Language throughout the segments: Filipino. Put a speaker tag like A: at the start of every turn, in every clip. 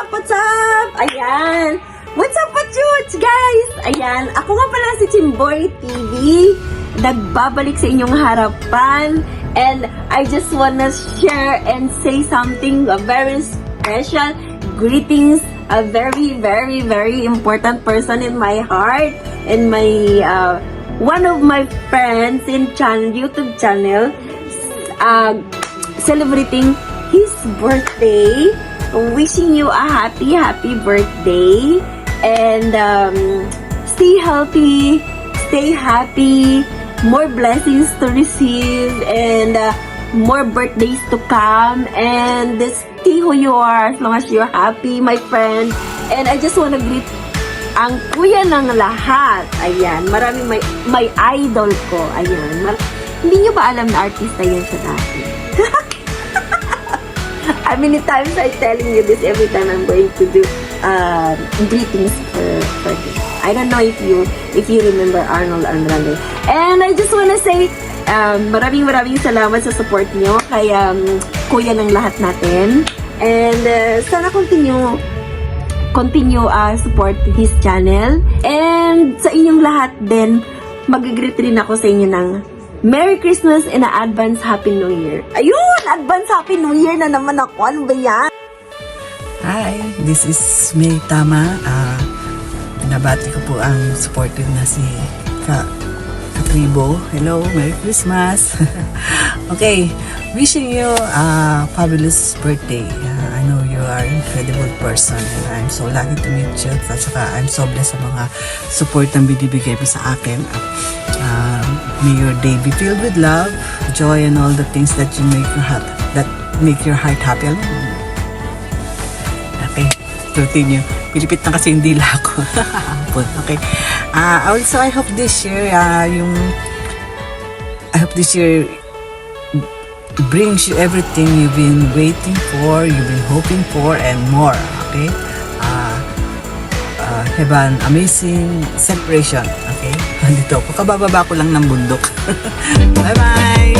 A: up? What's up? Ayan. What's up, guys? Ayan, ako nga pala si Chimboy TV. Nagbabalik sa inyong harapan. And I just wanna share and say something very special. Greetings, a very, very, very important person in my heart. And my, one of my friends in YouTube channel, celebrating his birthday. Wishing you a happy birthday. And stay healthy, stay happy, more blessings to receive, and more birthdays to come. And stay who you are as long as you're happy, my friend. And I just wanna greet ang kuya ng lahat. Ayan, maraming may idol ko. Ayan, hindi nyo ba alam na artista yan sa dati? How many times I'm telling you this every time I'm going to do greetings for this. I don't know if you remember Arnold Andrade. And I just wanna say maraming salamat sa support nyo kay kuya ng lahat natin. And sana continue support his channel. And sa inyong lahat din, mag-greet rin ako sa inyo ng Merry Christmas and advance Happy New Year. Ayun! Advance Happy New Year na naman ako. Ano ba yan?
B: Hi, this is May Tama. Binabati ko po ang supporter na si Katribo. Hello, Merry Christmas. Okay, wishing you a fabulous birthday. I know you are an incredible person and I'm so lucky to meet you. At saka I'm so blessed sa mga support na binibigay mo sa akin. May your day be filled with love, joy, and all the things that make your heart happy. Okay, continue. Pilipit na kasi yung dila ko. Okay. Also, I hope this year, brings you everything you've been waiting for, you've been hoping for, and more. Okay. Have an amazing celebration. Okay? Dito, kakabababa ko lang ng bundok. Bye-bye!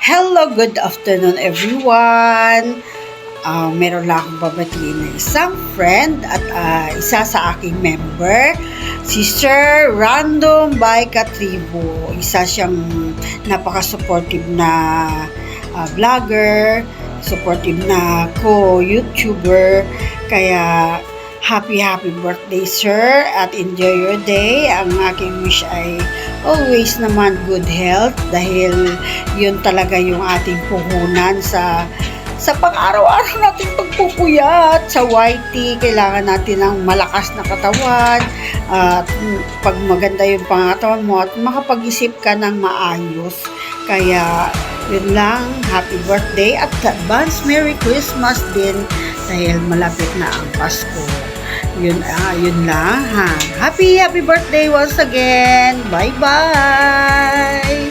C: Hello, good afternoon everyone. Meron lang akong babatiin na isang friend at isa sa aking member, si Sir Random by Katribo. Isa siyang napaka-supportive na vlogger, supportive na co-YouTuber. Kaya happy birthday, sir, at enjoy your day. Ang aking wish ay always naman good health dahil yun talaga yung ating puhunan sa pang-araw-araw nating pagpupuyat. Sa YT, kailangan natin ng malakas na katawan at pag maganda yung pangatawan mo at makapag-isip ka ng maayos. Kaya yun lang, happy birthday at advance Merry Christmas din dahil malapit na ang Pasko. Yun lang ha. Happy birthday once again. Bye-bye.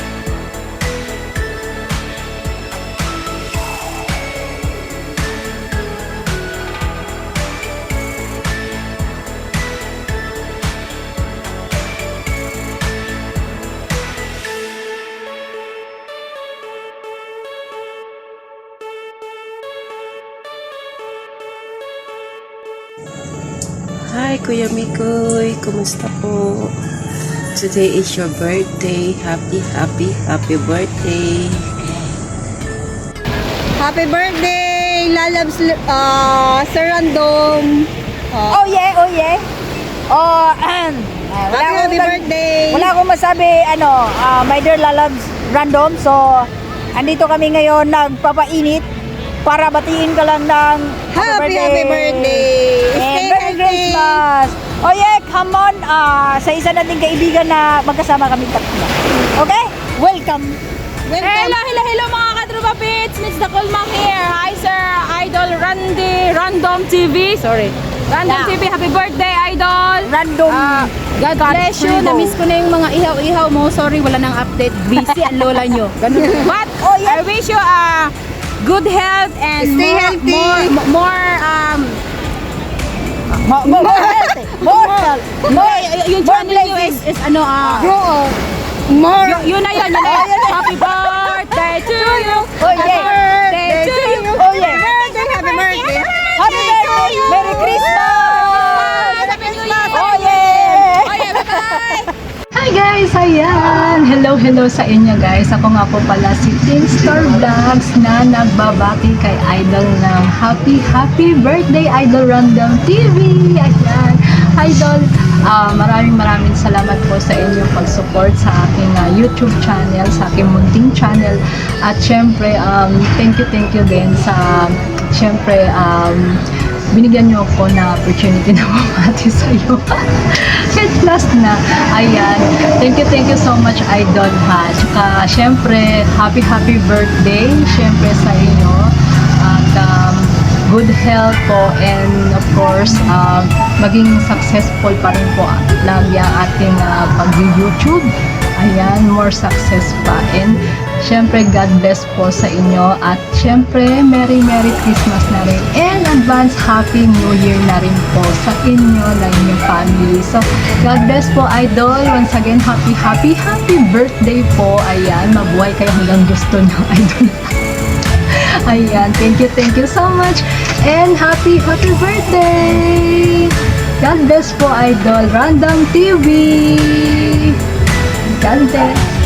D: Hi, Kuya Mikoy. Kumusta po? Today is your birthday. Happy birthday.
E: Happy birthday, Lalabs, Sir Random.
F: Oh yeah.
E: Happy birthday.
F: Wala akong masabi, my dear Lalabs Random. So, andito kami ngayon nagpapainit para batiin ka lang ng
E: Happy birthday.
F: And
E: Stay
F: Merry
E: healthy.
F: Christmas. Oh yeah, come on. Sa isa nating kaibigan na magkasama kami tatlo. Okay? Welcome.
G: Hello mga Katropa Pits! Miss the Colmang here. Hi Sir Idol Random TV. Sorry. Random
F: Yeah.
G: TV, happy birthday, Idol!
F: Random.
G: God bless you.
F: Freebo.
G: Na-miss ko na yung mga ihaw-ihaw mo. Sorry, wala nang update. Busy ang lola nyo. Ganun. But, I wish you good health and
E: Stay healthy.
G: more
F: More healthy. More healthy.
G: yung channel nyo is ano,
E: Grow more.
G: yun na yun. Happy birthday to you.
F: Oh,
G: Happy
F: yeah.
G: birthday to you.
F: Oh, yeah.
E: Happy birthday.
F: Happy birthday. Merry Christmas.
G: Happy New Year.
F: Oh, yeah.
G: Oh, yeah. Bye-bye.
H: Hi guys! Ayan! Hello sa inyo guys. Ako nga po pala si Teen Star Vlogs na nagbabati kay Idol ng happy birthday Idol Random TV! Ayan! Idol, maraming salamat po sa inyong pag-support sa aking YouTube channel, sa aking munting channel. At syempre, thank you din sa syempre, binigyan nyo ako na opportunity na bumati sa iyo. Kahit plus na. Ayan. Thank you so much, Idol, ha. Tsaka, syempre, happy birthday, syempre, sa inyo. At, good health po, and of course, maging successful pa rin po lagi ang ating pag-YouTube. Ayan, more success pa. And, syempre, God bless po sa inyo. At, syempre, Merry Christmas na rin. And, advance Happy New Year na rin po sa inyo, na inyong family. So, God bless po, Idol. Once again, happy birthday po. Ayan, mabuhay kayo hanggang gusto nyo, Idol. Ayan, thank you so much. And, happy birthday! God bless po, Idol. Random TV! God bless.